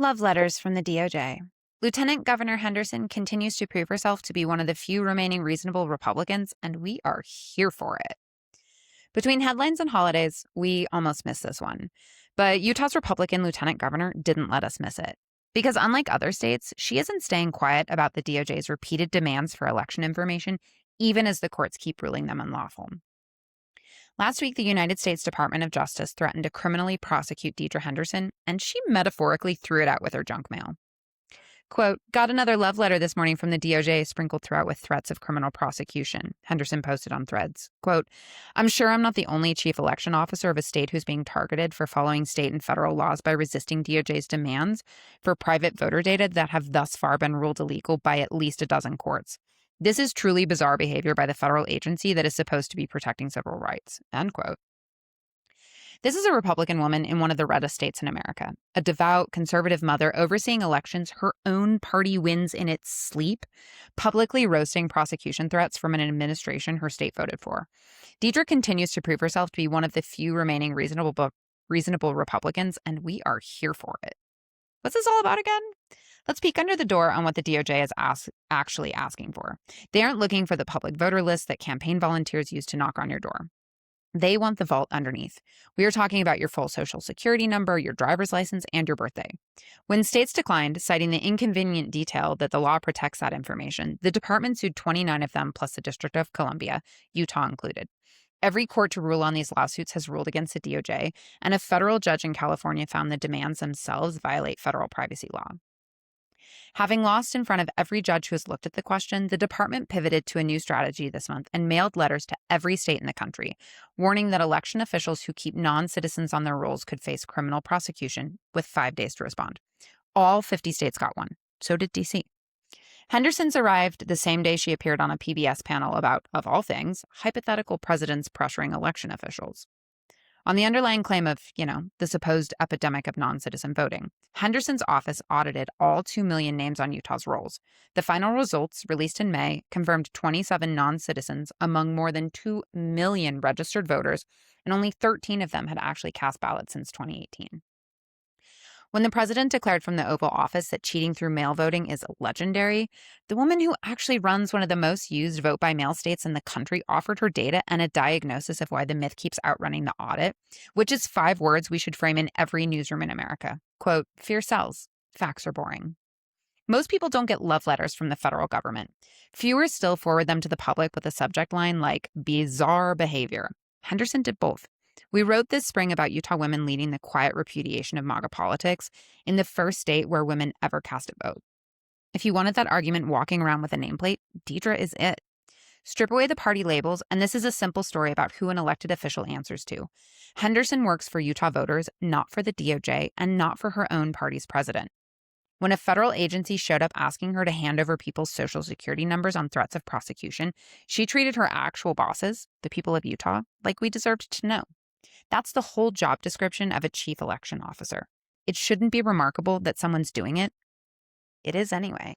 Love letters from the DOJ. Lieutenant Governor Henderson continues to prove herself to be one of the few remaining reasonable Republicans, and we are here for it. Between headlines and holidays, we almost missed this one. But Utah's Republican lieutenant governor didn't let us miss it. Because unlike other states, she isn't staying quiet about the DOJ's repeated demands for election information, even as the courts keep ruling them unlawful. Last week, the United States Department of Justice threatened to criminally prosecute Deidre Henderson, and she metaphorically threw it out with her junk mail. Quote, got another love letter this morning from the DOJ sprinkled throughout with threats of criminal prosecution, Henderson posted on Threads. Quote, I'm sure I'm not the only chief election officer of a state who's being targeted for following state and federal laws by resisting DOJ's demands for private voter data that have thus far been ruled illegal by at least a dozen courts. This is truly bizarre behavior by the federal agency that is supposed to be protecting civil rights, end quote. This is a Republican woman in one of the reddest states in America, a devout, conservative mother overseeing elections her own party wins in its sleep, publicly roasting prosecution threats from an administration her state voted for. Deidre continues to prove herself to be one of the few remaining reasonable Republicans, and we are here for it. What's this all about again? Let's peek under the door on what the DOJ is actually asking for. They aren't looking for the public voter list that campaign volunteers use to knock on your door. They want the vault underneath. We are talking about your full social security number, your driver's license, and your birthday. When states declined, citing the inconvenient detail that the law protects that information, the department sued 29 of them plus the District of Columbia, Utah included. Every court to rule on these lawsuits has ruled against the DOJ, and a federal judge in California found the demands themselves violate federal privacy law. Having lost in front of every judge who has looked at the question, the department pivoted to a new strategy this month and mailed letters to every state in the country, warning that election officials who keep non-citizens on their rolls could face criminal prosecution with 5 days to respond. All 50 states got one. So did D.C. Henderson's arrived the same day she appeared on a PBS panel about, of all things, hypothetical presidents pressuring election officials. On the underlying claim of, the supposed epidemic of non-citizen voting, Henderson's office audited all 2 million names on Utah's rolls. The final results, released in May, confirmed 27 non-citizens among more than 2 million registered voters, and only 13 of them had actually cast ballots since 2018. When the president declared from the Oval Office that cheating through mail voting is legendary, the woman who actually runs one of the most used vote-by-mail states in the country offered her data and a diagnosis of why the myth keeps outrunning the audit, which is 5 words we should frame in every newsroom in America. Quote, fear sells. Facts are boring. Most people don't get love letters from the federal government. Fewer still forward them to the public with a subject line like bizarre behavior. Henderson did both. We wrote this spring about Utah women leading the quiet repudiation of MAGA politics in the first state where women ever cast a vote. If you wanted that argument walking around with a nameplate, Deidre is it. Strip away the party labels, and this is a simple story about who an elected official answers to. Henderson works for Utah voters, not for the DOJ, and not for her own party's president. When a federal agency showed up asking her to hand over people's social security numbers on threats of prosecution, she treated her actual bosses, the people of Utah, like we deserved to know. That's the whole job description of a chief election officer. It shouldn't be remarkable that someone's doing it. It is anyway.